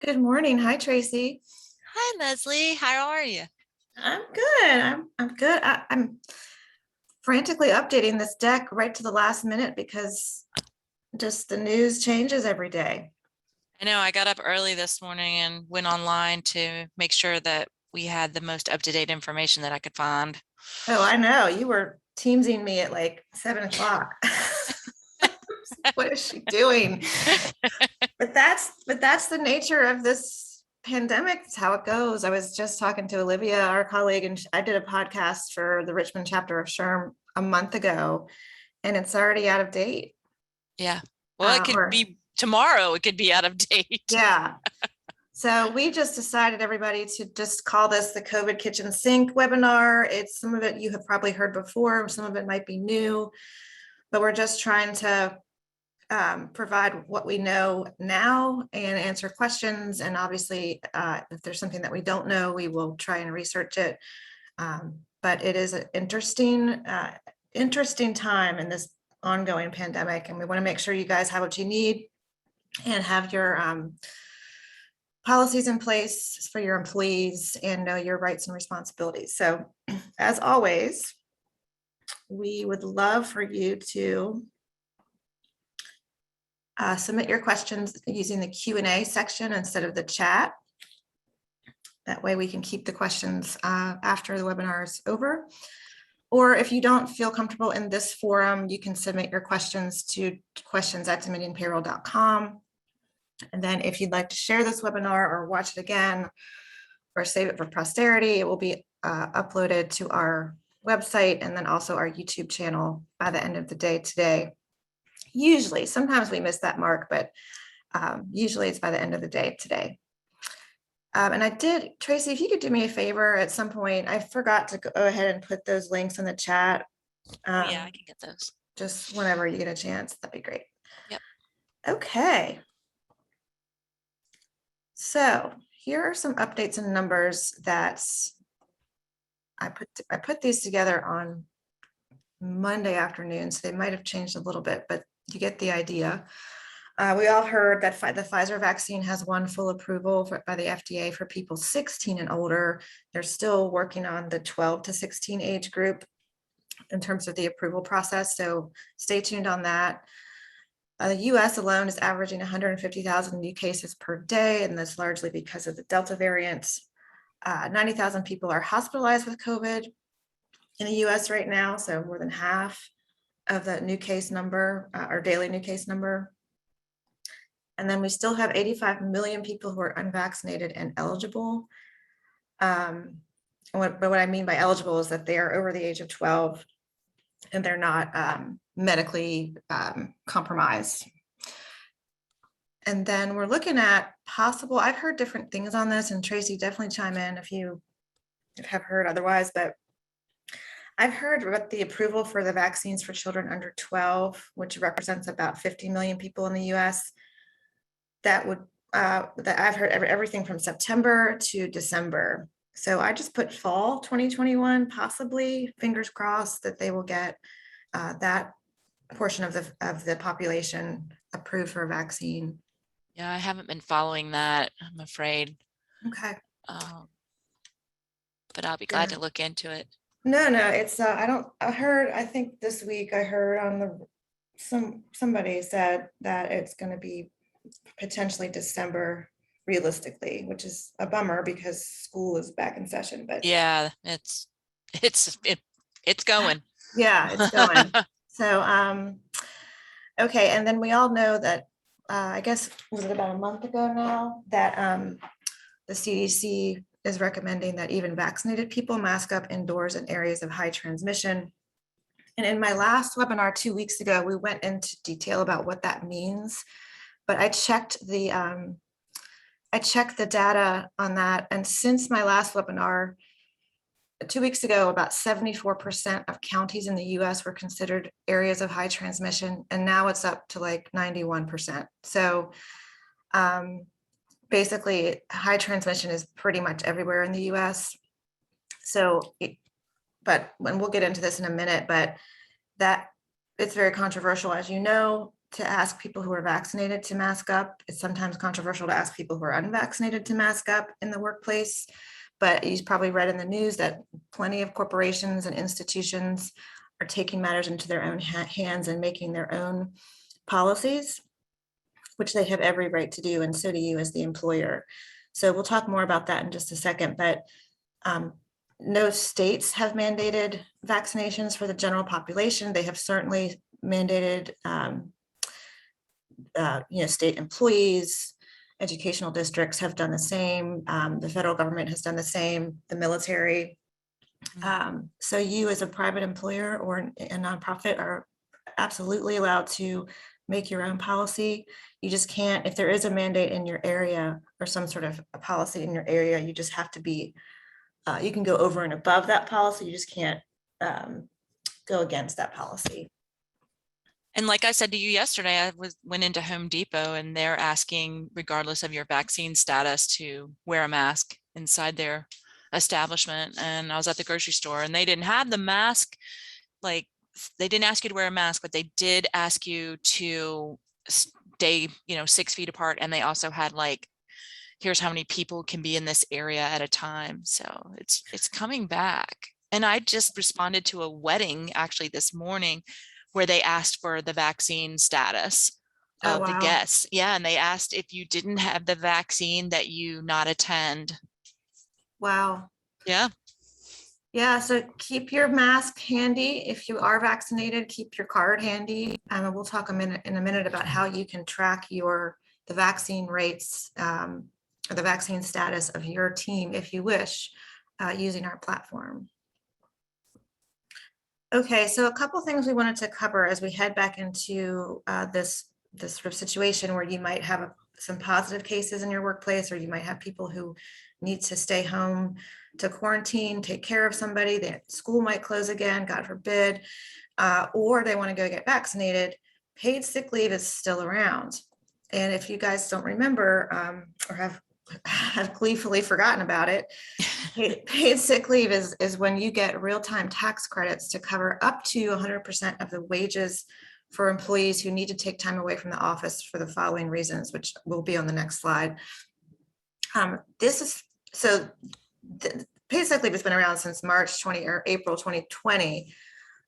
Good morning. Hi, Tracy. Hi, Leslie. How are you? I'm good. I'm good. I'm frantically updating this deck right to the last minute because just the news changes every day. I know I got up early this morning and went online to make sure that we had the most up-to-date information that I could find. Oh, I know. You were teamsing me at like 7 o'clock. What is she doing? But that's the nature of this pandemic. It's how it goes. I was just talking to Olivia, our colleague, and I did a podcast for the Richmond chapter of SHRM a month ago, and it's already out of date. Yeah. Well, it could Or be tomorrow. It could be out of date. yeah. So we just decided, everybody, to just call this the COVID Kitchen Sink webinar. It's some of it you have probably heard before, some of it might be new, but we're just trying to provide what we know now and answer questions. And obviously, if there's something that we don't know, we will try and research it. But it is an interesting time in this ongoing pandemic, and we want to make sure you guys have what you need and have your policies in place for your employees and know your rights and responsibilities. So as always, we would love for you to submit your questions using the Q&A section instead of the chat. That way we can keep the questions after the webinar is over. Or if you don't feel comfortable in this forum, you can submit your questions to questions@dominionpayroll.com. And then if you'd like to share this webinar or watch it again or save it for posterity, it will be uploaded to our website and then also our YouTube channel by the end of the day today. Usually, sometimes we miss that mark, but usually it's by the end of the day today. And I did, Tracy, if you could do me a favor at some point, I forgot to go ahead and put those links in the chat. Yeah, I can get those. Just whenever you get a chance, that'd be great. Yep. Okay. So here are some updates and numbers that I put these together on Monday afternoon, so they might have changed a little bit, but you get the idea. We all heard that the Pfizer vaccine has won full approval by the FDA for people 16 and older. They're still working on the 12 to 16 age group in terms of the approval process, so stay tuned on that. The US alone is averaging 150,000 new cases per day, and that's largely because of the Delta variant. 90,000 people are hospitalized with COVID in the US right now, so more than half of the new case number, or daily new case number. And then we still have 85 million people who are unvaccinated and eligible. But what I mean by eligible is that they are over the age of 12 and they're not medically compromised. And then we're looking at possible, I've heard different things on this, and Tracy, definitely chime in if you have heard otherwise, but I've heard about the approval for the vaccines for children under 12, which represents about 50 million people in the US. That I've heard everything from September to December. So I just put fall 2021, possibly, fingers crossed that they will get that portion of the population approved for a vaccine. Yeah, I haven't been following that, I'm afraid. Okay. But I'll be glad to look into it. No, it's I think this week I heard on somebody said that it's going to be potentially December realistically, which is a bummer because school is back in session, but Yeah, it's going. yeah, it's going. So, okay. And then we all know that, I guess, was it about a month ago now that the CDC is recommending that even vaccinated people mask up indoors in areas of high transmission. And in my last webinar 2 weeks ago, we went into detail about what that means, but I checked the data on that. And since my last webinar 2 weeks ago, about 74% of counties in the US were considered areas of high transmission, and now it's up to like 91%. So basically, high transmission is pretty much everywhere in the US. So, but when we'll get into this in a minute, but that it's very controversial, as you know. to ask people who are vaccinated to mask up. It's sometimes controversial to ask people who are unvaccinated to mask up in the workplace. But you've probably read in the news that plenty of corporations and institutions are taking matters into their own hands and making their own policies, which they have every right to do, and so do you as the employer. So we'll talk more about that in just a second, but no states have mandated vaccinations for the general population. They have certainly mandated state employees, educational districts have done the same. The federal government has done the same, the military. So you as a private employer or a nonprofit are absolutely allowed to make your own policy. You just can't, if there is a mandate in your area or some sort of a policy in your area, you just have to be, you can go over and above that policy. You just can't go against that policy. And like I said to you yesterday, I went into Home Depot and they're asking, regardless of your vaccine status, to wear a mask inside their establishment. And I was at the grocery store and they didn't have the mask, like they didn't ask you to wear a mask, but they did ask you to stay, 6 feet apart. And they also had like, here's how many people can be in this area at a time. So it's coming back. And I just responded to a wedding actually this morning where they asked for the vaccine status of the guests. Yeah, and they asked if you didn't have the vaccine that you not attend. Wow. Yeah. Yeah, so keep your mask handy. If you are vaccinated, keep your card handy. And we'll talk in a minute about how you can track the vaccine rates or the vaccine status of your team if you wish, using our platform. Okay, so a couple things we wanted to cover as we head back into this sort of situation where you might have some positive cases in your workplace, or you might have people who need to stay home to quarantine, take care of somebody. That school might close again, God forbid, or they want to go get vaccinated. Paid sick leave is still around. And if you guys don't remember or have gleefully forgotten about it, paid sick leave is when you get real-time tax credits to cover up to 100% of the wages for employees who need to take time away from the office for the following reasons, which will be on the next slide. Paid sick leave has been around since April 2020,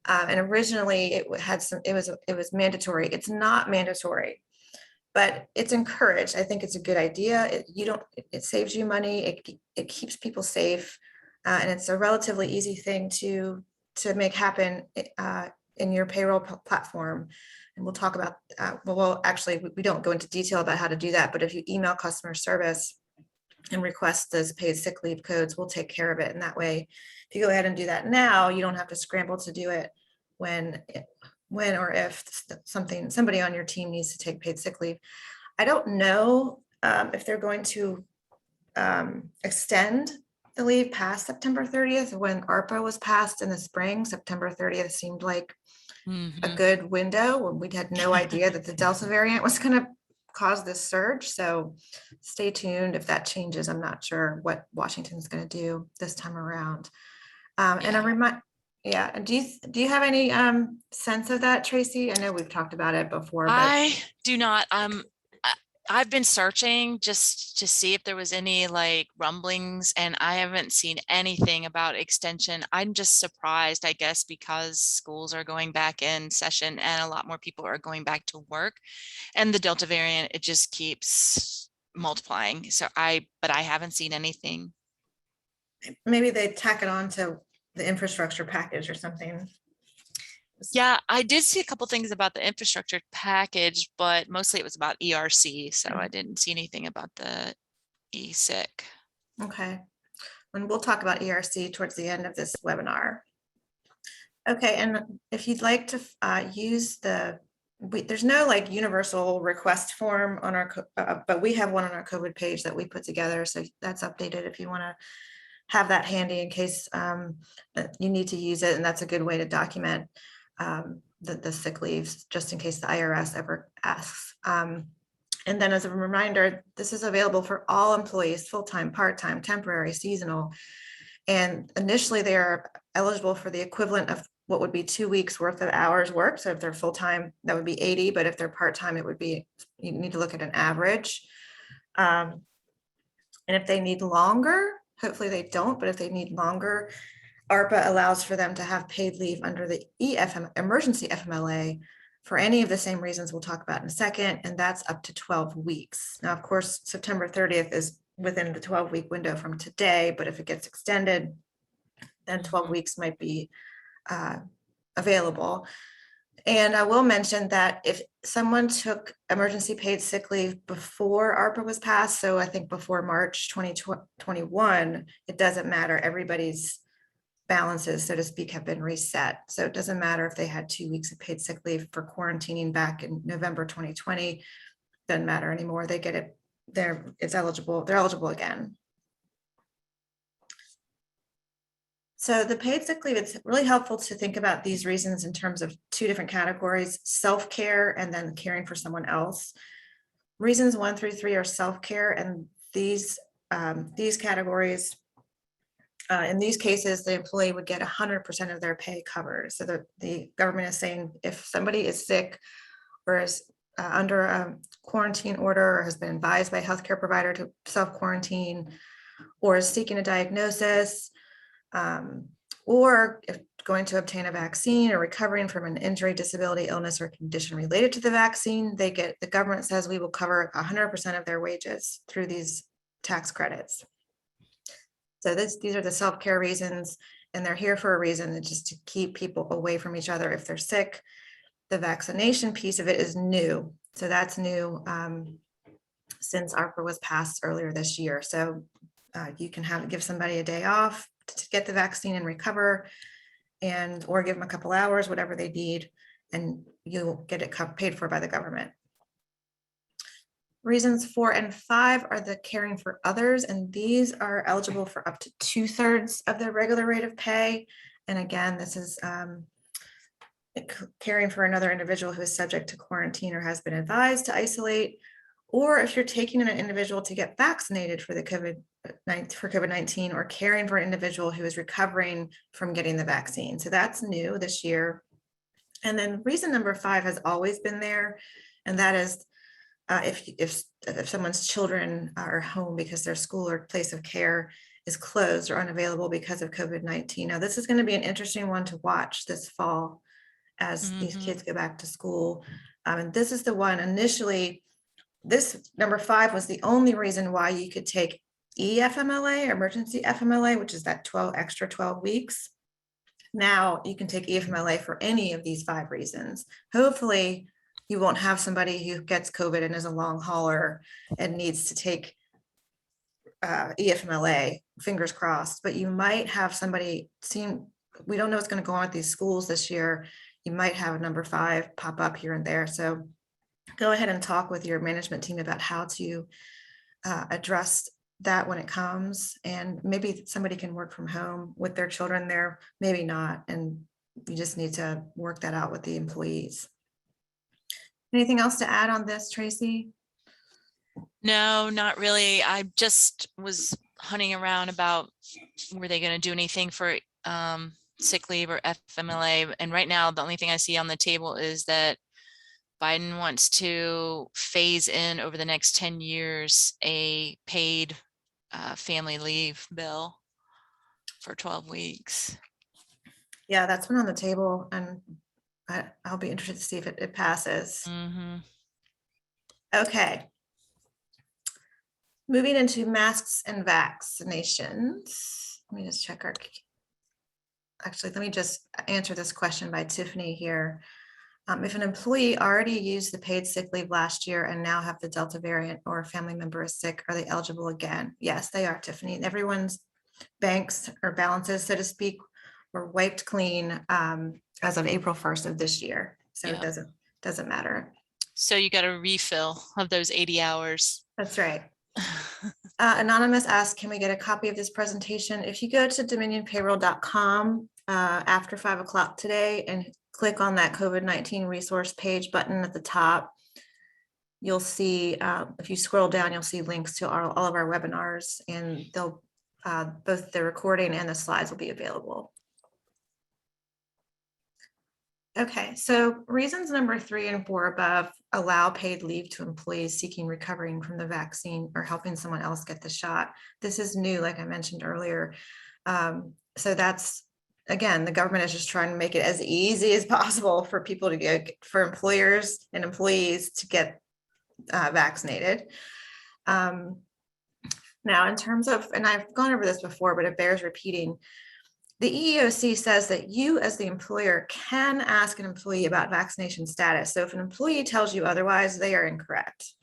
and originally it was mandatory. It's not mandatory, but it's encouraged. I think it's a good idea. It saves you money. It keeps people safe, and it's a relatively easy thing to make happen in your payroll platform. And we'll talk about. Actually, we don't go into detail about how to do that. But if you email customer service and request those paid sick leave codes, we'll take care of it. And that way, if you go ahead and do that now, you don't have to scramble to do it when or if somebody on your team needs to take paid sick leave. I don't know if they're going to extend the leave past September 30th. When ARPA was passed in the spring, September 30th seemed like a good window when we'd had no idea that the Delta variant was going to cause this surge. So stay tuned if that changes. I'm not sure what Washington's going to do this time around. And do you have any sense of that, Tracy? I know we've talked about it before, but I do not. I've been searching just to see if there was any like rumblings, and I haven't seen anything about extension. I'm just surprised, I guess, because schools are going back in session and a lot more people are going back to work, and the Delta variant, it just keeps multiplying. But I haven't seen anything. Maybe they tack it on to the infrastructure package or something. Yeah, I did see a couple things about the infrastructure package, but mostly it was about ERC. So I didn't see anything about the e-sick. Okay. And we'll talk about ERC towards the end of this webinar. Okay, and if you'd like to use there's no like universal request form on our, but we have one on our COVID page that we put together. So that's updated if you want to have that handy in case you need to use it. And that's a good way to document the sick leaves, just in case the IRS ever asks. And then as a reminder, this is available for all employees, full-time, part-time, temporary, seasonal. And initially they are eligible for the equivalent of what would be 2 weeks worth of hours worked. So if they're full-time, that would be 80, but if they're part-time, it would be, you need to look at an average. And if they need longer, hopefully they don't, but if they need longer, ARPA allows for them to have paid leave under the emergency FMLA for any of the same reasons we'll talk about in a second, and that's up to 12 weeks. Now, of course, September 30th is within the 12-week window from today, but if it gets extended, then 12 weeks might be available. And I will mention that if someone took emergency paid sick leave before ARPA was passed, so I think before March 2021, it doesn't matter. Everybody's balances, so to speak, have been reset. So it doesn't matter if they had 2 weeks of paid sick leave for quarantining back in November 2020, doesn't matter anymore. They get it, they're eligible again. So the paid sick leave, it's really helpful to think about these reasons in terms of 2 different categories: self-care and then caring for someone else. Reasons 1 through 3 are self-care, and these categories, in these cases, the employee would get 100% of their pay covered. So the government is saying if somebody is sick or is under a quarantine order or has been advised by a healthcare provider to self-quarantine, or is seeking a diagnosis, or if going to obtain a vaccine or recovering from an injury, disability, illness, or condition related to the vaccine, the government says we will cover 100% of their wages through these tax credits. So these are the self-care reasons, and they're here for a reason. It's just to keep people away from each other if they're sick. The vaccination piece of it is new. So that's new since ARPA was passed earlier this year. So you can give somebody a day off to get the vaccine and recover, or give them a couple hours, whatever they need, and you'll get it paid for by the government. Reasons 4 and 5 are the caring for others, and these are eligible for up to 2/3 of their regular rate of pay. And again, this is caring for another individual who is subject to quarantine or has been advised to isolate, or if you're taking an individual to get vaccinated for the COVID-19, or caring for an individual who is recovering from getting the vaccine. So that's new this year. And then reason number 5 has always been there, and that is if someone's children are home because their school or place of care is closed or unavailable because of COVID-19. Now, this is going to be an interesting one to watch this fall as these kids go back to school. And this is the one initially, this number 5 was the only reason why you could take eFMLA, emergency FMLA, which is that 12 weeks. Now you can take eFMLA for any of these 5 reasons. Hopefully you won't have somebody who gets COVID and is a long hauler and needs to take eFMLA, fingers crossed, but you might have somebody we don't know what's going to go on at these schools this year. You might have a number 5 pop up here and there. So go ahead and talk with your management team about how to address that when it comes. And maybe somebody can work from home with their children there, maybe not. And you just need to work that out with the employees. Anything else to add on this, Tracy? No, not really. I just was hunting around about were they going to do anything for sick leave or FMLA. And right now, the only thing I see on the table is that Biden wants to phase in over the next 10 years a paid family leave bill for 12 weeks. Yeah, that's been on the table, and I'll be interested to see if it passes. Okay. Moving into masks and vaccinations. Let me just check actually, let me just answer this question by Tiffany here. If an employee already used the paid sick leave last year and now have the Delta variant, or a family member is sick, are they eligible again? Yes, they are, Tiffany. Everyone's banks or balances, so to speak, were wiped clean as of April 1st of this year. So It doesn't matter. So you got a refill of those 80 hours. That's right. Anonymous asked, can we get a copy of this presentation? If you go to dominionpayroll.com after 5 o'clock today and click on that COVID-19 resource page button at the top, you'll see, if you scroll down, you'll see links to all of our webinars, and they'll both the recording and the slides will be available. Okay, so reasons number 3 and 4 above allow paid leave to employees seeking recovering from the vaccine or helping someone else get the shot. This is new, like I mentioned earlier. So that's, again, the government is just trying to make it as easy as possible for people to get, for employers and employees to get vaccinated. Now, in terms of, and I've gone over this before, but it bears repeating, the EEOC says that you as the employer can ask an employee about vaccination status. So if an employee tells you otherwise, they are incorrect.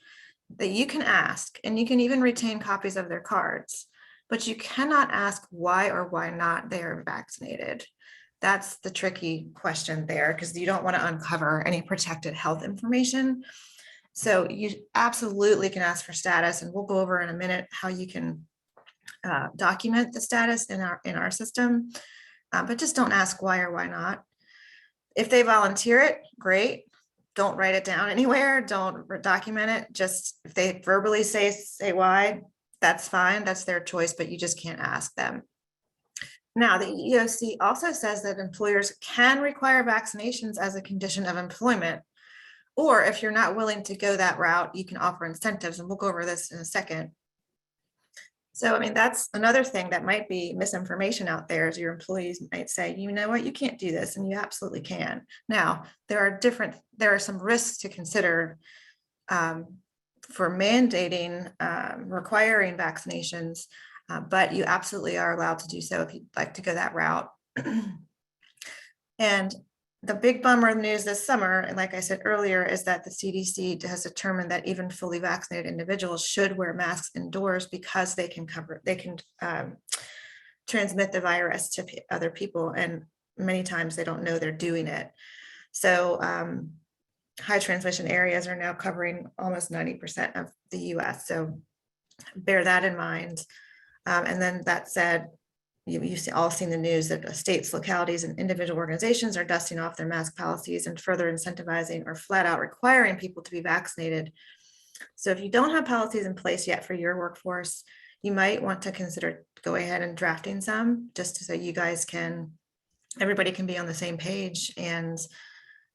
That you can ask, and you can even retain copies of their cards, but you cannot ask why or why not they are vaccinated. That's the tricky question there, because you don't want to uncover any protected health information. So you absolutely can ask for status, and we'll go over in a minute how you can document the status in our system, but just don't ask why or why not. If they volunteer it, great. Don't write it down anywhere. Don't document it. Just if they verbally say why, that's fine. That's their choice, but you just can't ask them. Now, the EEOC also says that employers can require vaccinations as a condition of employment, or if you're not willing to go that route, you can offer incentives, and we'll go over this in a second. So, I mean, that's another thing that might be misinformation out there, is your employees might say, you know what, you can't do this, and you absolutely can. Now, there are some risks to consider for mandating, requiring vaccinations, but you absolutely are allowed to do so if you'd like to go that route. And the big bummer news this summer, and like I said earlier, is that the CDC has determined that even fully vaccinated individuals should wear masks indoors because they can transmit the virus to other people, and many times they don't know they're doing it. So high transmission areas are now covering almost 90% of the US. So bear that in mind. And then that said, you've all seen the news that states, localities, and individual organizations are dusting off their mask policies and further incentivizing or flat out requiring people to be vaccinated. So if you don't have policies in place yet for your workforce, you might want to consider go ahead and drafting some, just so you guys can, everybody can be on the same page. And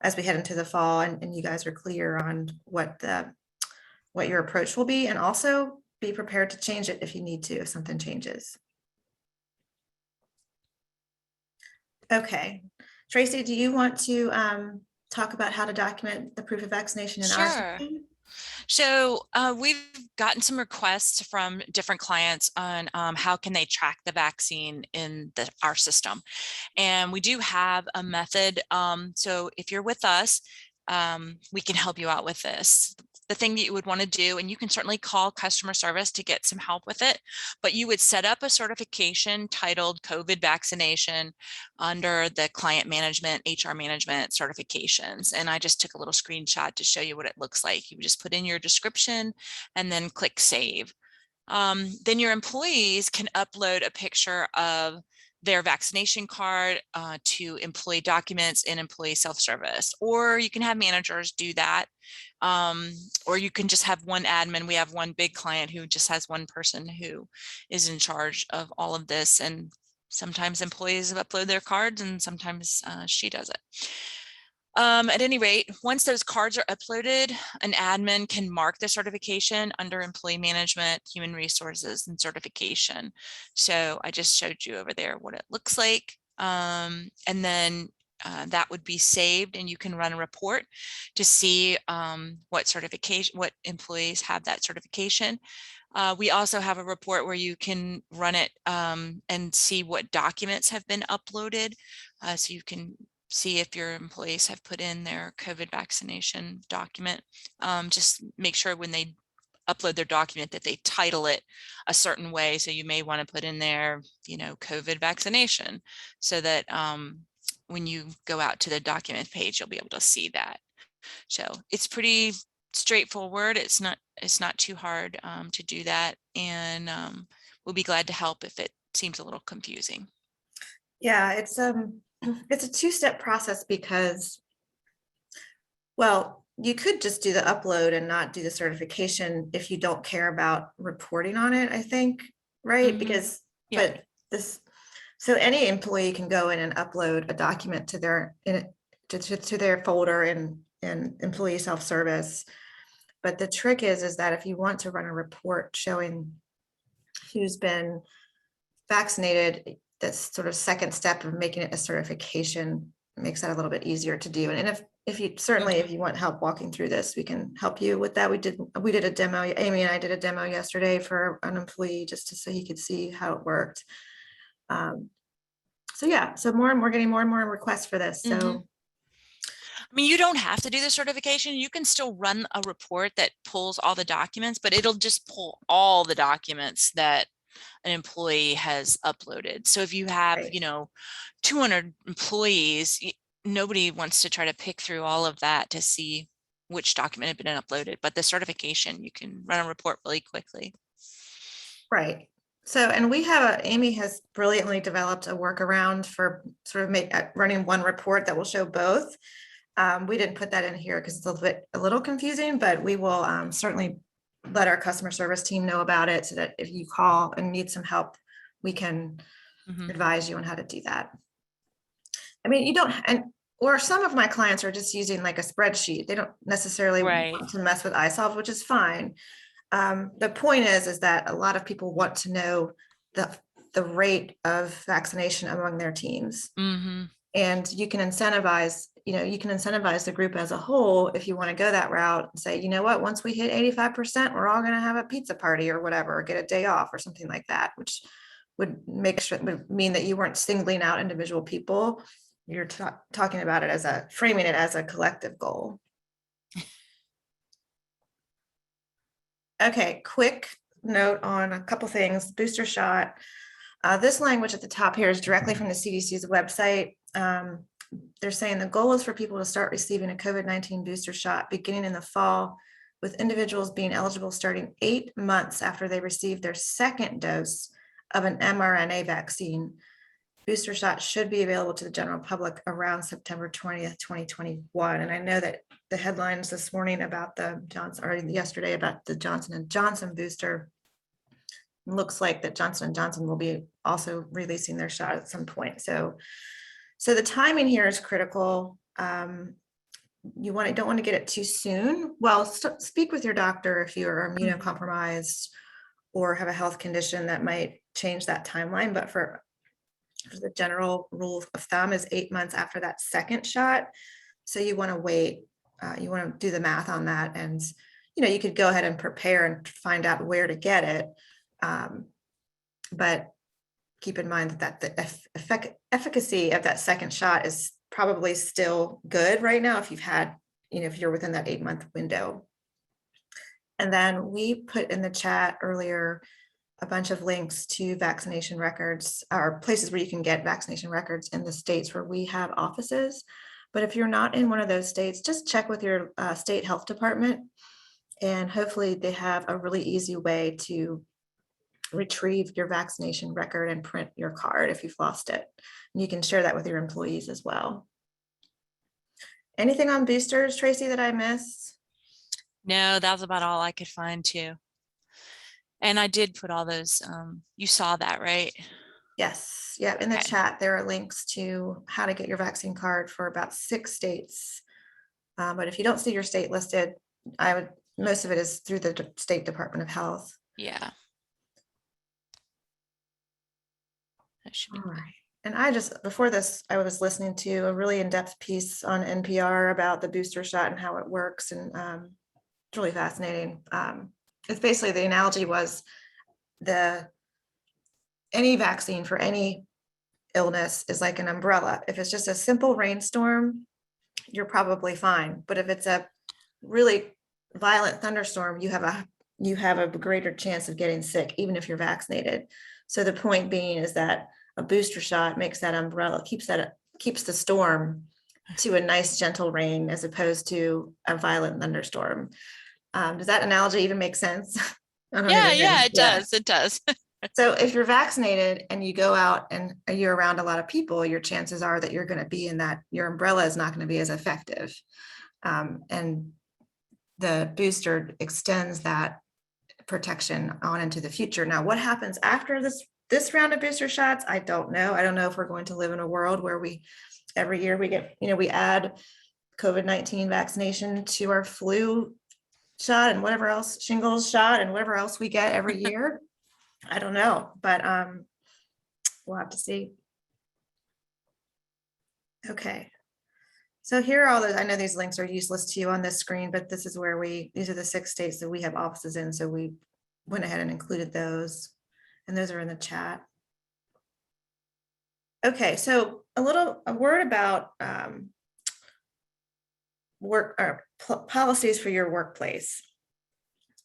as we head into the fall, and you guys are clear on what your approach will be, and also be prepared to change it if you need to, if something changes. Okay, Tracy, do you want to talk about how to document the proof of vaccination in our Sure. system? So we've gotten some requests from different clients on how can they track the vaccine in our system. And we do have a method. So if you're with us, we can help you out with this. The thing that you would want to do, and you can certainly call customer service to get some help with it, but you would set up a certification titled COVID vaccination under the client management, HR management certifications. And I just took a little screenshot to show you what it looks like. You just put in your description and then click save. Then your employees can upload a picture of their vaccination card to employee documents in employee self-service, or you can have managers do that. Or you can just have one admin. We have one big client who just has one person who is in charge of all of this. And sometimes employees upload their cards and sometimes she does it. At any rate, once those cards are uploaded, an admin can mark the certification under employee management, human resources, and certification. So I just showed you over there what it looks like. And then that would be saved, and you can run a report to see what employees have that certification. We also have a report where you can run it and see what documents have been uploaded. So you can see if your employees have put in their COVID vaccination document. Just make sure when they upload their document that they title it a certain way. So you may want to put in there, COVID vaccination, so that when you go out to the document page, you'll be able to see that. So it's pretty straightforward. It's not too hard to do that. And we'll be glad to help if it seems a little confusing. Yeah, it's a two-step process because, well, you could just do the upload and not do the certification if you don't care about reporting on it, I think, right? Mm-hmm. Because, yeah. but so any employee can go in and upload a document to to their folder in employee self-service. But the trick is that if you want to run a report showing who's been vaccinated, that's sort of second step of making it a certification makes that a little bit easier to do. And if you certainly, if you want help walking through this, we can help you with that. We did a demo. Amy and I did a demo yesterday for an employee just so he could see how it worked. So yeah, so we're getting more and more requests for this. So I mean, you don't have to do the certification. You can still run a report that pulls all the documents, but it'll just pull all the documents that an employee has uploaded. So if you have, right. 200 employees, nobody wants to try to pick through all of that to see which document had been uploaded. But the certification, you can run a report really quickly. Right. So, and Amy has brilliantly developed a workaround for sort of running one report that will show both. We didn't put that in here because it's a little confusing, but we will certainly let our customer service team know about it so that if you call and need some help, we can advise you on how to do that. I mean, or some of my clients are just using like a spreadsheet. They don't necessarily want to mess with iSolve, which is fine. The point is that a lot of people want to know the rate of vaccination among their teams. And you can incentivize the group as a whole if you want to go that route and say, you know what, once we hit 85%, we're all going to have a pizza party or whatever, or get a day off or something like that, which would mean that you weren't singling out individual people. You're talking about it framing it as a collective goal. Okay, quick note on a couple things. Booster shot. This language at the top here is directly from the CDC's website. They're saying the goal is for people to start receiving a COVID-19 booster shot beginning in the fall, with individuals being eligible starting 8 months after they received their second dose of an mRNA vaccine. Booster shots should be available to the general public around September 20th, 2021. And I know that the headlines this morning about yesterday about the Johnson & Johnson booster, looks like that Johnson & Johnson will be also releasing their shot at some point. So the timing here is critical. You don't want to get it too soon. Well, speak with your doctor if you are immunocompromised or have a health condition that might change that timeline. But for the general rule of thumb is 8 months after that second shot. So you want to wait. You want to do the math on that, and you could go ahead and prepare and find out where to get it. But keep in mind that the efficacy of that second shot is probably still good right now if if you're within that 8-month window. And then we put in the chat earlier a bunch of links to vaccination records or places where you can get vaccination records in the states where we have offices. But if you're not in one of those states, just check with your state health department, and hopefully they have a really easy way to retrieve your vaccination record and print your card if you've lost it. And you can share that with your employees as well. Anything on boosters, Tracy, that I missed? No, that was about all I could find too. And I did put all those, you saw that, right? Yes. Yeah. In the chat, there are links to how to get your vaccine card for about 6 states. But if you don't see your state listed, most of it is through the State Department of Health. Yeah. That should be all right. And before this, I was listening to a really in-depth piece on NPR about the booster shot and how it works. And it's really fascinating. It's basically, the analogy was any vaccine for any illness is like an umbrella. If it's just a simple rainstorm, you're probably fine. But if it's a really violent thunderstorm, you have a greater chance of getting sick, even if you're vaccinated. So the point being is that a booster shot makes that umbrella, keeps the storm to a nice gentle rain as opposed to a violent thunderstorm. Does that analogy even make sense? Yeah, it does. It does. So if you're vaccinated and you go out and you're around a lot of people, your chances are that you're going to be in that, your umbrella is not going to be as effective. And the booster extends that protection on into the future. Now, what happens after this round of booster shots? I don't know. I don't know if we're going to live in a world where we every year we get, we add COVID-19 vaccination to our flu shot and whatever else, shingles shot and whatever else we get every year. I don't know, but we'll have to see. Okay. So here are all those, I know these links are useless to you on this screen, but this is where these are the 6 states that we have offices in. So we went ahead and included those, and those are in the chat. Okay, so a word about work or policies for your workplace.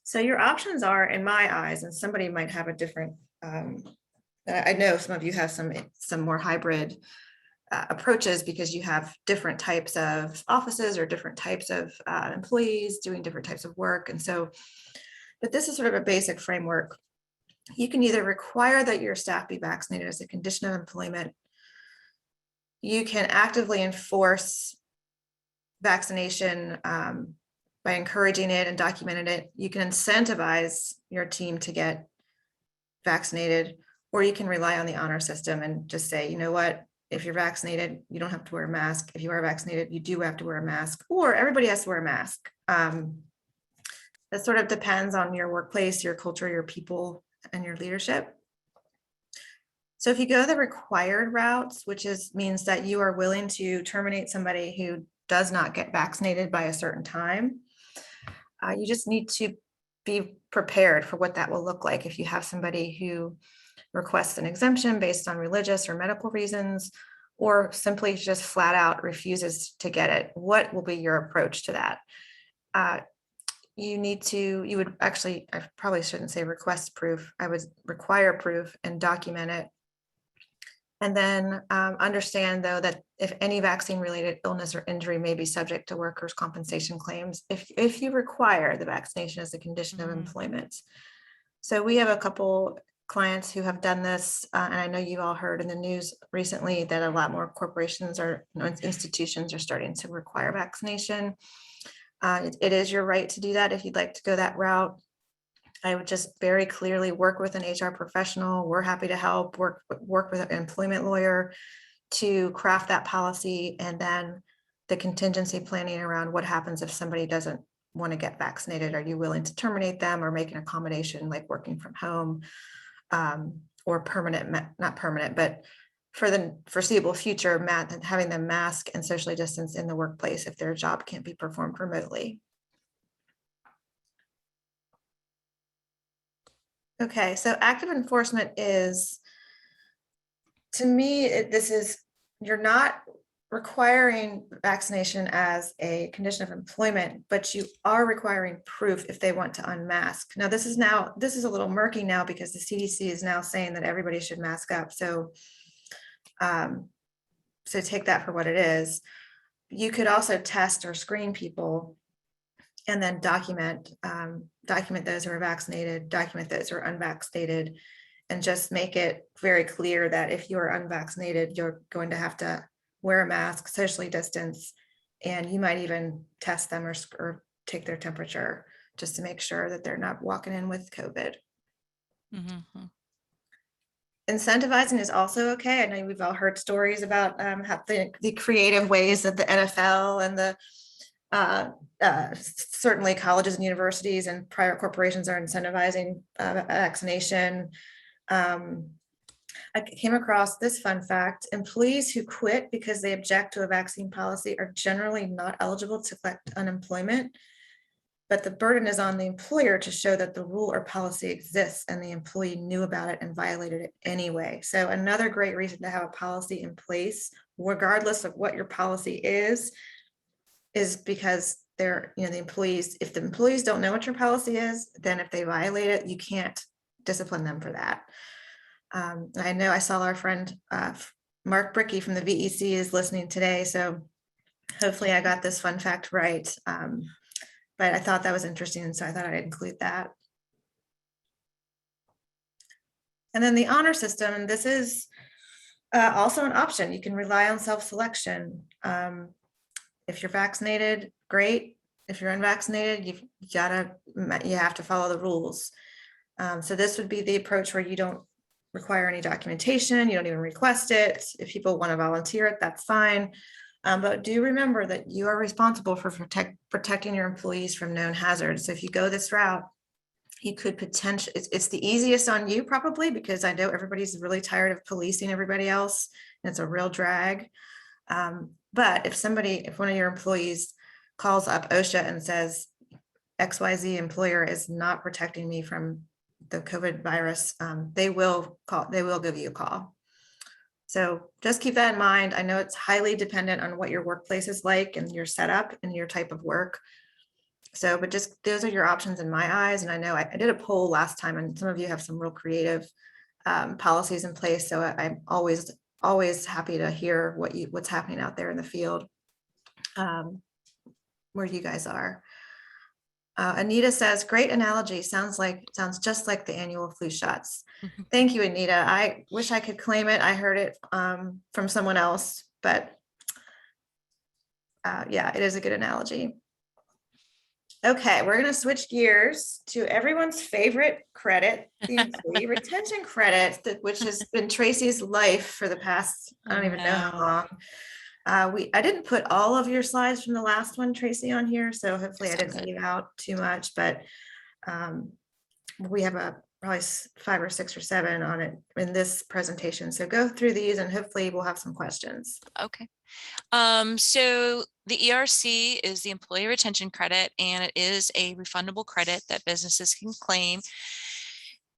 So your options are, in my eyes, and somebody might have a different, I know some of you have some more hybrid approaches because you have different types of offices or different types of employees doing different types of work. And so, but this is sort of a basic framework. You can either require that your staff be vaccinated as a condition of employment. You can actively enforce vaccination by encouraging it and documenting it. You can incentivize your team to get vaccinated, or you can rely on the honor system and just say, you know what, if you're vaccinated, you don't have to wear a mask. If you are vaccinated, you do have to wear a mask, or everybody has to wear a mask. That sort of depends on your workplace, your culture, your people, and your leadership. So if you go the required routes, which means that you are willing to terminate somebody who does not get vaccinated by a certain time, you just need to be prepared for what that will look like. If you have somebody who requests an exemption based on religious or medical reasons, or simply just flat out refuses to get it, what will be your approach to that? You would actually, I probably shouldn't say request proof, I would require proof and document it. And then understand, though, that if any vaccine-related illness or injury may be subject to workers' compensation claims, if you require the vaccination as a condition of employment. So we have a couple clients who have done this, and I know you all heard in the news recently that a lot more corporations or institutions are starting to require vaccination. It is your right to do that if you'd like to go that route. I would just very clearly work with an HR professional. We're happy to help, work with an employment lawyer to craft that policy, and then the contingency planning around what happens if somebody doesn't want to get vaccinated. Are you willing to terminate them or make an accommodation like working from home, or not permanent, but for the foreseeable future, having them mask and socially distance in the workplace if their job can't be performed remotely. Okay, so active enforcement is, to me, you're not requiring vaccination as a condition of employment, but you are requiring proof if they want to unmask. Now, this is a little murky now because the CDC is now saying that everybody should mask up. So take that for what it is. You could also test or screen people and then document those who are vaccinated, document those who are unvaccinated, and just make it very clear that if you are unvaccinated, you're going to have to wear a mask, socially distance, and you might even test them or take their temperature just to make sure that they're not walking in with COVID. Mm-hmm. Incentivizing is also okay. I know we've all heard stories about how the creative ways that the NFL and the certainly colleges and universities and private corporations are incentivizing vaccination. I came across this fun fact: employees who quit because they object to a vaccine policy are generally not eligible to collect unemployment, but the burden is on the employer to show that the rule or policy exists and the employee knew about it and violated it anyway. So another great reason to have a policy in place, regardless of what your policy is because the employees, if the employees don't know what your policy is, then if they violate it, you can't discipline them for that. I know I saw our friend Mark Bricky from the VEC is listening today, so hopefully I got this fun fact right. But I thought that was interesting, and so I thought I'd include that. And then the honor system, and this is also an option. You can rely on self-selection. If you're vaccinated, great. If you're unvaccinated, you have to follow the rules. So this would be the approach where you don't require any documentation. You don't even request it. If people want to volunteer it, that's fine. But do remember that you are responsible for protecting your employees from known hazards. So if you go this route, you could potentially, it's the easiest on you probably, because I know everybody's really tired of policing everybody else. And it's a real drag. But if one of your employees calls up OSHA and says, XYZ employer is not protecting me from the COVID virus, they will give you a call. So just keep that in mind. I know it's highly dependent on what your workplace is like and your setup and your type of work. So, but just those are your options in my eyes. And I know I did a poll last time, and some of you have some real creative policies in place. So I'm always happy to hear what's happening out there in the field, where you guys are. Anita says, great analogy. Sounds just like the annual flu shots. Thank you, Anita. I wish I could claim it. I heard it from someone else, but yeah, it is a good analogy. Okay, we're going to switch gears to everyone's favorite credit, the employee retention credit, which has been Tracy's life for the past, I don't even know how long. I didn't put all of your slides from the last one, Tracy, on here, so hopefully I didn't leave out too much, but we have probably 5 or 6 or 7 on it in this presentation. So go through these and hopefully we'll have some questions. Okay. So the ERC is the employee retention credit, and it is a refundable credit that businesses can claim.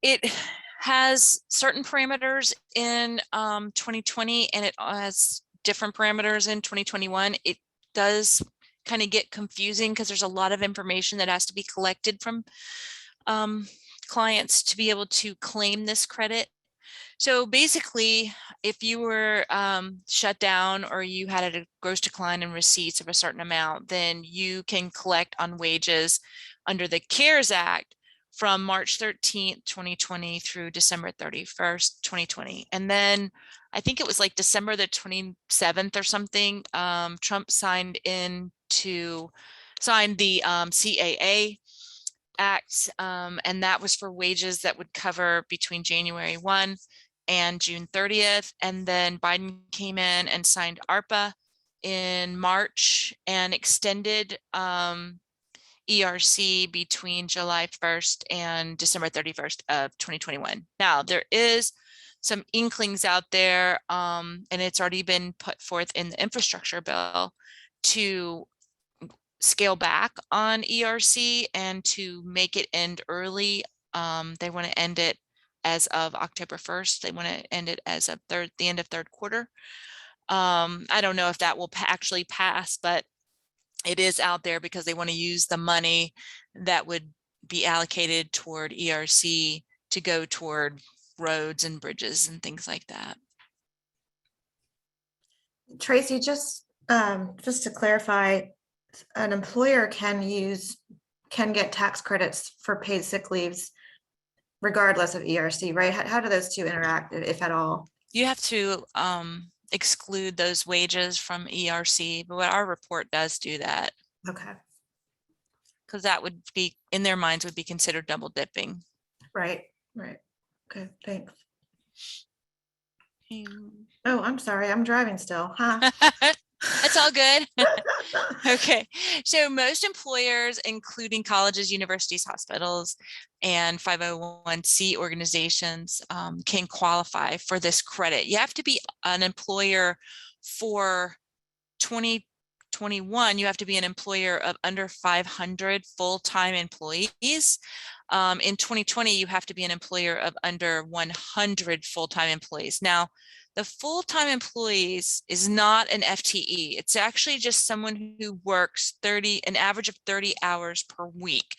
It has certain parameters in 2020, and it has different parameters in 2021. It does kind of get confusing because there's a lot of information that has to be collected from clients to be able to claim this credit. So basically, if you were shut down or you had a gross decline in receipts of a certain amount, then you can collect on wages under the CARES Act from March 13th, 2020 through December 31st, 2020. And then I think it was like December the 27th or something, Trump signed the CAA Act, and that was for wages that would cover between January 1 and June 30th. And then Biden came in and signed ARPA in March and extended ERC between July 1st and December 31st of 2021. Now, there is some inklings out there, and it's already been put forth in the infrastructure bill to scale back on ERC and to make it end early. They want to end it as of October 1st. They want to end it as of the end of third quarter. I don't know if that will actually pass, but it is out there because they want to use the money that would be allocated toward ERC to go toward roads and bridges and things like that. Tracy, just to clarify, an employer can get tax credits for paid sick leaves regardless of ERC, right? How do those two interact, if at all? You have to exclude those wages from ERC, but what our report does do that. Okay. Because that would be, in their minds, would be considered double dipping. Right. Okay, thanks. Hmm. Oh, I'm sorry, I'm driving still, huh? That's all good. Okay, so most employers, including colleges, universities, hospitals, and 501c organizations, can qualify for this credit. You have to be an employer for 2021. You have to be an employer of under 500 full-time employees. In 2020, you have to be an employer of under 100 full-time employees. Now, the full-time employees is not an FTE. It's actually just someone who works an average of 30 hours per week.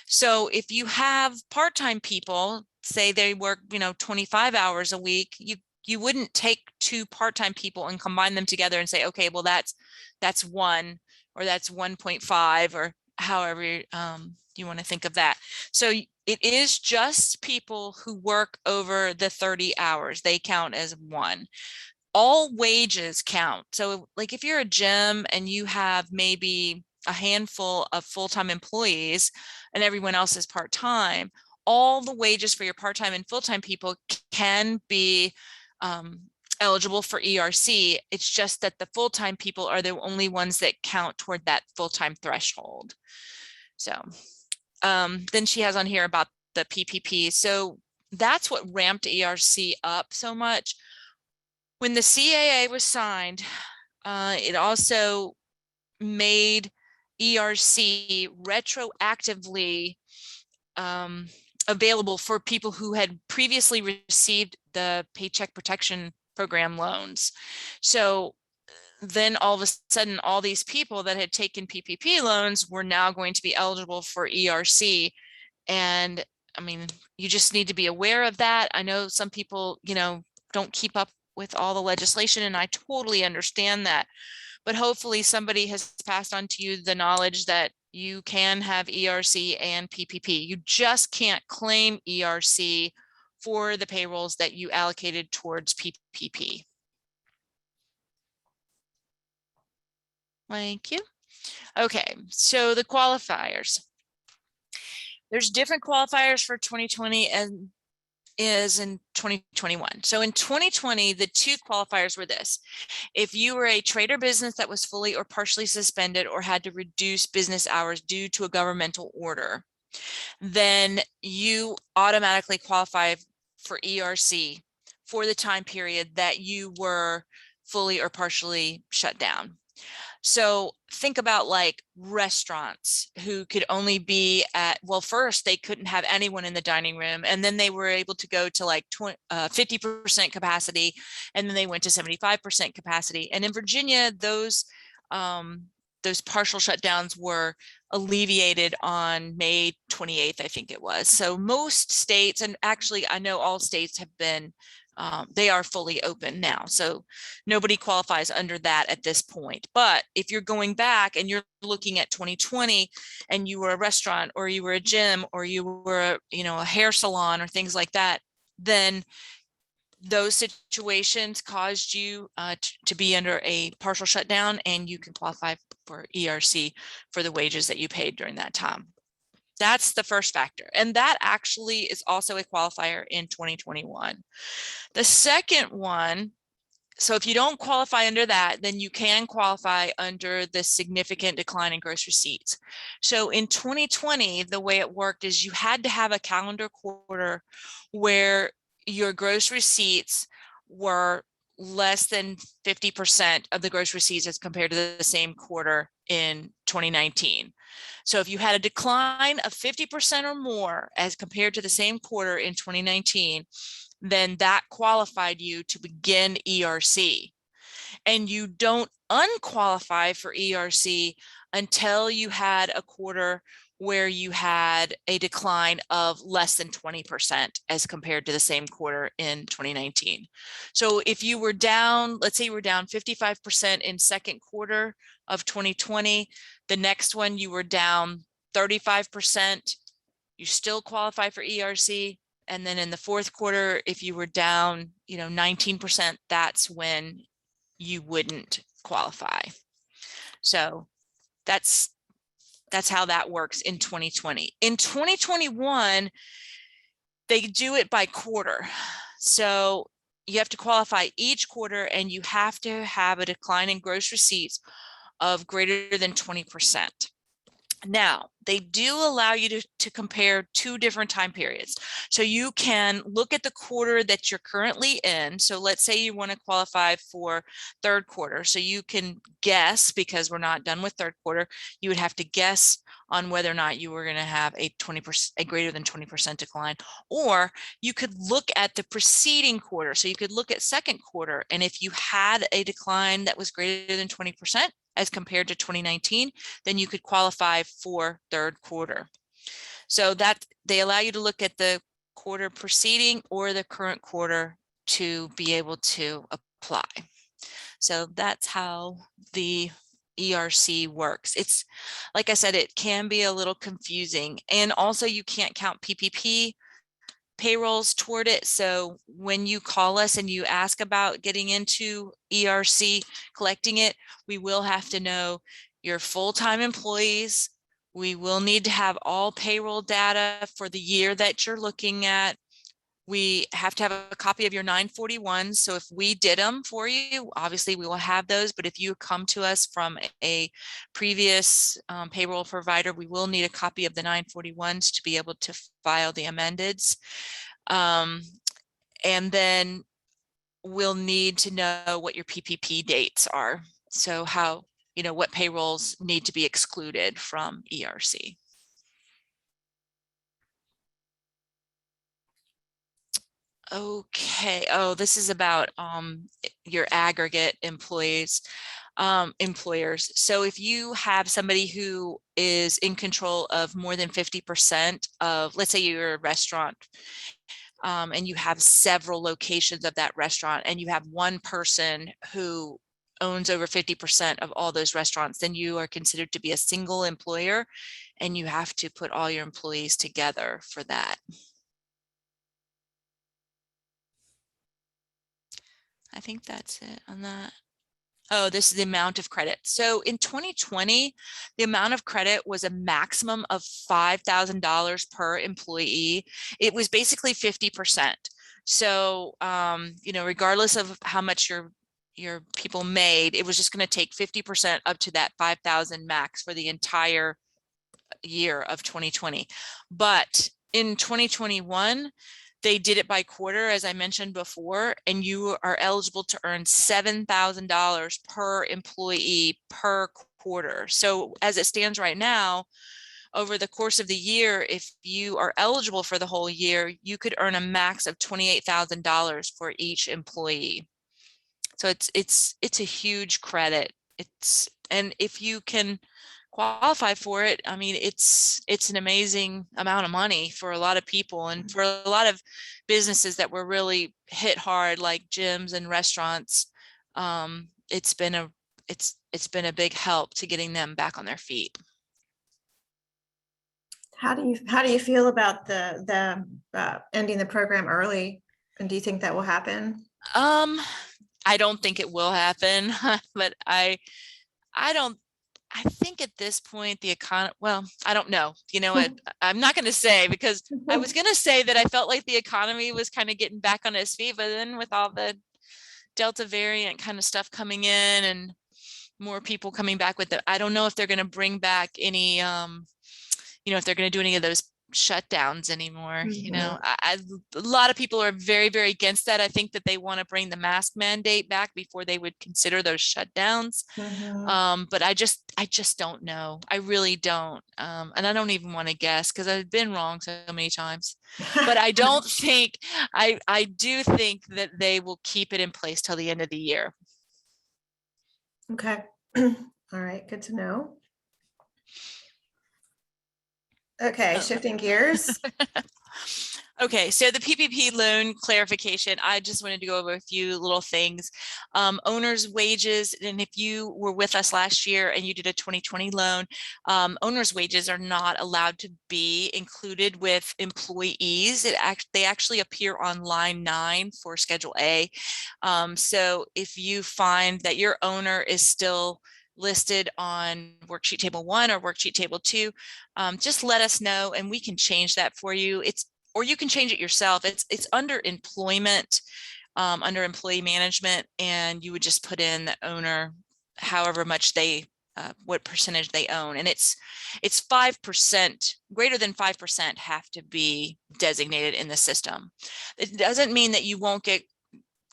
So if you have part-time people, say they work, 25 hours a week, you wouldn't take 2 part-time people and combine them together and say, okay, well, that's 1 or that's 1.5 or however you want to think of that. So it is just people who work over the 30 hours. They count as 1. All wages count. So like if you're a gym and you have maybe a handful of full-time employees and everyone else is part-time, all the wages for your part-time and full-time people can be eligible for ERC. It's just that the full-time people are the only ones that count toward that full-time threshold. So then she has on here about the PPP. So that's what ramped ERC up so much. When the CAA was signed, it also made ERC retroactively available for people who had previously received the Paycheck Protection Program loans. So then all of a sudden, all these people that had taken PPP loans were now going to be eligible for ERC. And I mean, you just need to be aware of that. I know some people, you know, don't keep up with all the legislation, and I totally understand that. But hopefully somebody has passed on to you the knowledge that you can have ERC and PPP. You just can't claim ERC for the payrolls that you allocated towards PPP. Thank you. Okay, so the qualifiers. There's different qualifiers for 2020 and is in 2021. So in 2020, the two qualifiers were this: if you were a trade or business that was fully or partially suspended or had to reduce business hours due to a governmental order, then you automatically qualify for ERC for the time period that you were fully or partially shut down. So think about like restaurants who could only be at, well, first they couldn't have anyone in the dining room, and then they were able to go to like 50% capacity, and then they went to 75% capacity. And in Virginia, those partial shutdowns were alleviated on May 28th, I think it was. So most states, and actually I know all states have been, they are fully open now. So nobody qualifies under that at this point. But if you're going back and you're looking at 2020 and you were a restaurant or you were a gym or you were, you know, a hair salon or things like that, then those situations caused you to be under a partial shutdown, and you can qualify for ERC for the wages that you paid during that time. That's the first factor. And that actually is also a qualifier in 2021. The second one, so if you don't qualify under that, then you can qualify under the significant decline in gross receipts. So in 2020, the way it worked is you had to have a calendar quarter where your gross receipts were less than 50% of the gross receipts as compared to the same quarter in 2019. So if you had a decline of 50% or more as compared to the same quarter in 2019, then that qualified you to begin ERC. And you don't unqualify for ERC until you had a quarter where you had a decline of less than 20% as compared to the same quarter in 2019. So if you were down, let's say you were down 55% in second quarter of 2020, the next one you were down 35%, you still qualify for ERC. And then in the fourth quarter, if you were down, 19%, that's when you wouldn't qualify. So that's how that works in 2020. In 2021, they do it by quarter. So you have to qualify each quarter, and you have to have a decline in gross receipts of greater than 20%. Now, they do allow you to compare two different time periods. So you can look at the quarter that you're currently in. So let's say you want to qualify for third quarter. So you can guess, because we're not done with third quarter, you would have to guess on whether or not you were going to have a greater than 20% decline. Or you could look at the preceding quarter. So you could look at second quarter, and if you had a decline that was greater than 20%, as compared to 2019, then you could qualify for third quarter. So that they allow you to look at the quarter preceding or the current quarter to be able to apply. So that's how the ERC works. It's, like I said, it can be a little confusing, and also you can't count PPP payrolls toward it. So when you call us and you ask about getting into ERC, collecting it, we will have to know your full-time employees, We will need to have all payroll data for the year that you're looking at. We have to have a copy of your 941. So if we did them for you, obviously we will have those. But if you come to us from a previous payroll provider, we will need a copy of the 941s to be able to file the amendeds. And then we'll need to know what your PPP dates are. So how, what payrolls need to be excluded from ERC. Okay. Oh, this is about your aggregate employers. So if you have somebody who is in control of more than 50% of, let's say you're a restaurant, and you have several locations of that restaurant, and you have one person who owns over 50% of all those restaurants, then you are considered to be a single employer, and you have to put all your employees together for that. I think that's it on that. Oh, this is the amount of credit. So in 2020, the amount of credit was a maximum of $5,000 per employee. It was basically 50%. So, regardless of how much your people made, it was just going to take 50% up to that 5,000 max for the entire year of 2020. But in 2021, they did it by quarter, as I mentioned before, and you are eligible to earn $7,000 per employee per quarter. So as it stands right now, over the course of the year, if you are eligible for the whole year, you could earn a max of $28,000 for each employee. So it's a huge credit. And if you can qualify for it, I mean, it's an amazing amount of money for a lot of people, and for a lot of businesses that were really hit hard, like gyms and restaurants. It's been a big help to getting them back on their feet. How do you feel about the ending the program early? And do you think that will happen? I don't think it will happen, but I think at this point the economy, well, I don't know. You know what? I'm not going to say, because I was going to say that I felt like the economy was kind of getting back on its feet, but then with all the Delta variant kind of stuff coming in and more people coming back with it, I don't know if they're going to bring back any, if they're going to do any of those shutdowns anymore. A lot of people are very, very against that. I think that they want to bring the mask mandate back before they would consider those shutdowns. But I just don't know. I really don't. And I don't even want to guess, because I've been wrong so many times. But I don't think, I do think that they will keep it in place till the end of the year. Okay. All right. Good to know. Okay, shifting gears. Okay, so the PPP loan clarification, I just wanted to go over a few little things. Owner's wages, and if you were with us last year and you did a 2020 loan, owner's wages are not allowed to be included with employees. They actually appear on line 9 for Schedule A. So if you find that your owner is still listed on worksheet table 1 or worksheet table 2, just let us know and we can change that for you. Or you can change it yourself. It's under employment, under employee management, and you would just put in the owner, however much they, what percentage they own, and it's 5%, greater than 5% have to be designated in the system. It doesn't mean that you won't get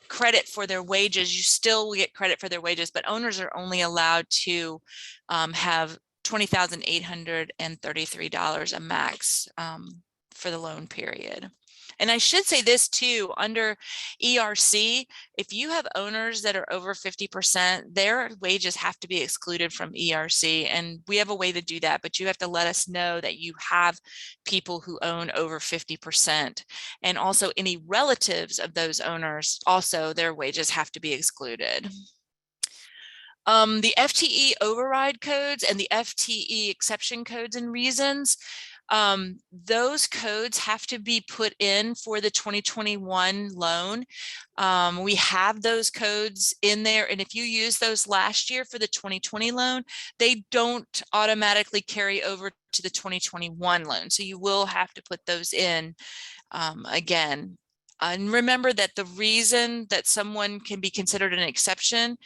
credit for their wages. You still will get credit for their wages, but owners are only allowed to have $20,833 a max for the loan period. And I should say this too, under ERC, if you have owners that are over 50%, their wages have to be excluded from ERC. And we have a way to do that, but you have to let us know that you have people who own over 50%. And also any relatives of those owners, also their wages have to be excluded. The FTE override codes and the FTE exception codes and reasons, Those codes have to be put in for the 2021 loan. We have those codes in there, and if you use those last year for the 2020 loan, they don't automatically carry over to the 2021 loan. So you will have to put those in again. And remember that the reason that someone can be considered an exception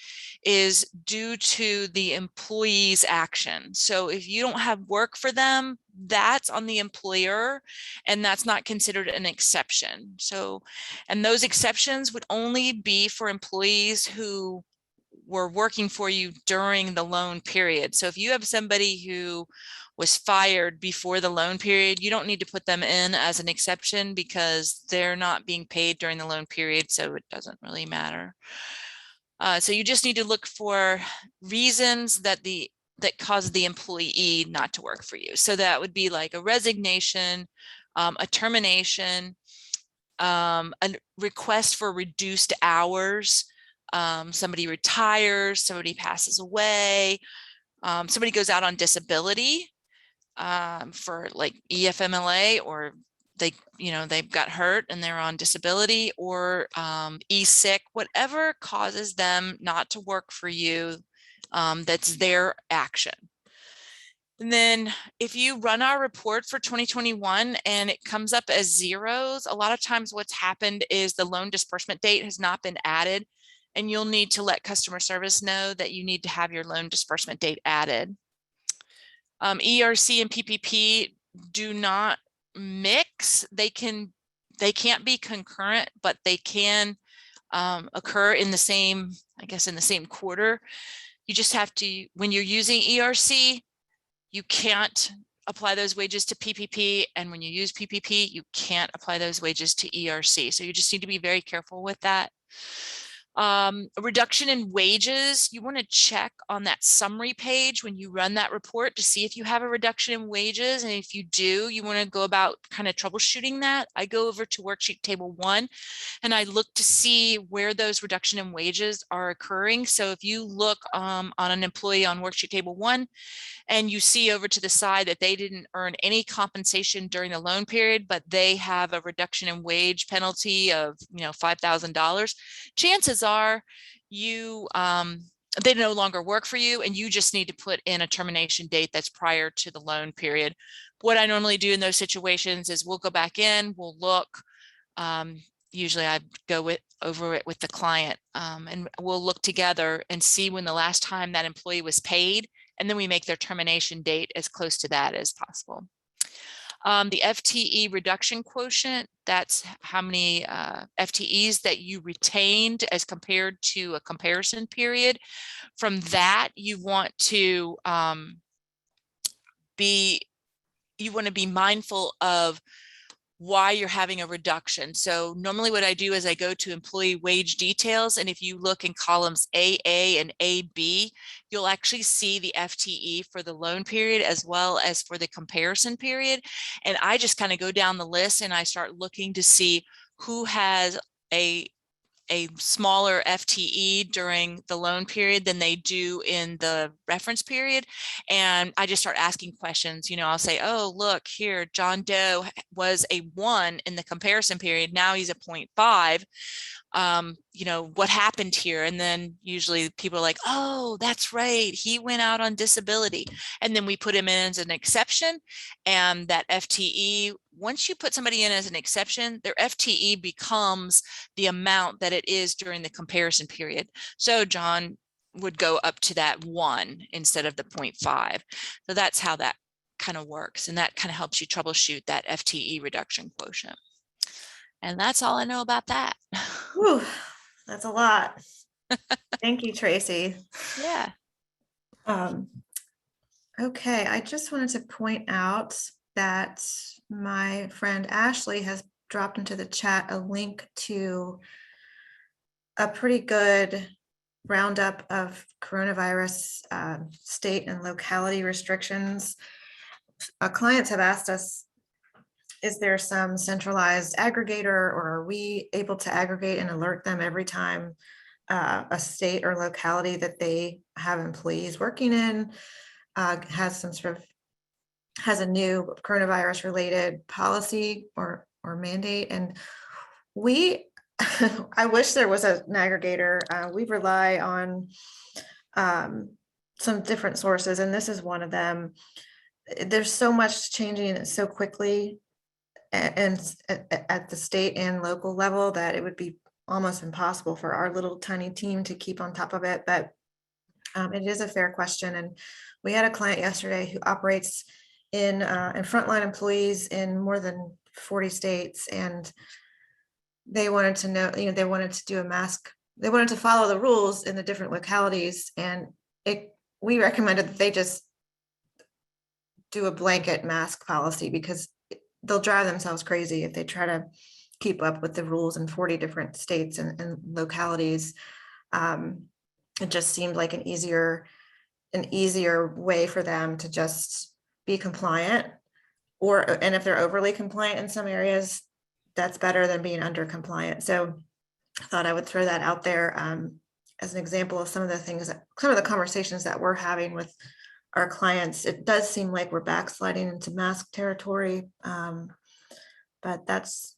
is due to the employee's action. So if you don't have work for them, that's on the employer, and that's not considered an exception. So, and those exceptions would only be for employees who were working for you during the loan period. So if you have somebody who was fired before the loan period, you don't need to put them in as an exception because they're not being paid during the loan period, so it doesn't really matter. So you just need to look for reasons that cause the employee not to work for you. So that would be like a resignation, a termination, a request for reduced hours, somebody retires, somebody passes away, somebody goes out on disability for like EFMLA, or they've got hurt and they're on disability, or e-sick, whatever causes them not to work for you, that's their action. And then if you run our report for 2021 and it comes up as zeros, a lot of times what's happened is the loan disbursement date has not been added, and you'll need to let customer service know that you need to have your loan disbursement date added. ERC and PPP do not mix. They can't be concurrent, but they can occur in the same, I guess, in the same quarter. You just have to, when you're using ERC, you can't apply those wages to PPP, and when you use PPP, you can't apply those wages to ERC. So you just need to be very careful with that. A reduction in wages, you want to check on that summary page when you run that report to see if you have a reduction in wages. And if you do, you want to go about kind of troubleshooting that. I go over to worksheet table 1 and I look to see where those reduction in wages are occurring. So if you look on an employee on worksheet table 1 and you see over to the side that they didn't earn any compensation during the loan period, but they have a reduction in wage penalty of $5,000, chances are they no longer work for you, and you just need to put in a termination date that's prior to the loan period. What I normally do in those situations is we'll go back in, we'll look. Usually I go over it with the client, and we'll look together and see when the last time that employee was paid, and then we make their termination date as close to that as possible. The FTE reduction quotient, that's how many FTEs that you retained as compared to a comparison period. From that, you want to be mindful of why you're having a reduction. So normally what I do is I go to employee wage details, and if you look in columns AA and AB, you'll actually see the FTE for the loan period as well as for the comparison period. And I just kind of go down the list and I start looking to see who has a smaller FTE during the loan period than they do in the reference period. And I just start asking questions. I'll say, oh, look here, John Doe was a 1 in the comparison period. Now he's a 0.5. What happened here? And then usually people are like, oh, that's right, he went out on disability. And then we put him in as an exception, and that FTE, once you put somebody in as an exception, their FTE becomes the amount that it is during the comparison period. So John would go up to that 1 instead of the 0.5. So that's how that kind of works, and that kind of helps you troubleshoot that FTE reduction quotient. And that's all I know about that. Whew, that's a lot. Thank you, Tracy. Yeah. Okay, I just wanted to point out that my friend Ashley has dropped into the chat a link to a pretty good roundup of coronavirus state and locality restrictions. Our clients have asked us, is there some centralized aggregator, or are we able to aggregate and alert them every time a state or locality that they have employees working in has some sort of has a new coronavirus related policy or mandate. And we, I wish there was an aggregator. We rely on some different sources, and this is one of them. There's so much changing so quickly and at the state and local level that it would be almost impossible for our little tiny team to keep on top of it. But it is a fair question. And we had a client yesterday who operates in frontline employees in more than 40 states. And they wanted to know, they wanted to do a mask. They wanted to follow the rules in the different localities. And we recommended that they just do a blanket mask policy, because they'll drive themselves crazy if they try to keep up with the rules in 40 different states and localities. It just seemed like an easier way for them to just be compliant, and if they're overly compliant in some areas, that's better than being under compliant. So I thought I would throw that out there as an example of some of the conversations that we're having with our clients. It does seem like we're backsliding into mask territory, but that's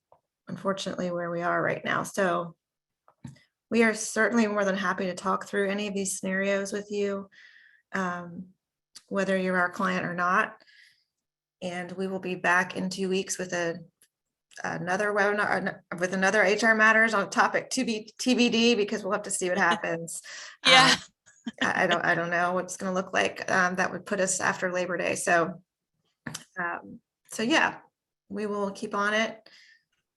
unfortunately where we are right now. So we are certainly more than happy to talk through any of these scenarios with you, whether you're our client or not. And we will be back in 2 weeks with another webinar with another HR matters on topic to be TBD, because we'll have to see what happens. Yeah. I don't know what it's going to look like. That would put us after Labor Day. So yeah, we will keep on it.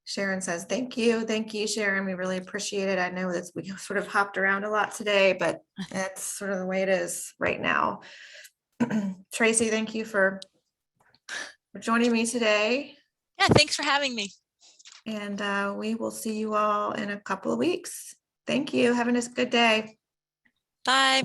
Sharon says, thank you, Sharon. We really appreciate it. I know that we sort of hopped around a lot today, but that's sort of the way it is right now. Tracy, thank you for joining me today. Yeah, thanks for having me. And we will see you all in a couple of weeks. Thank you. Have a good day. Bye.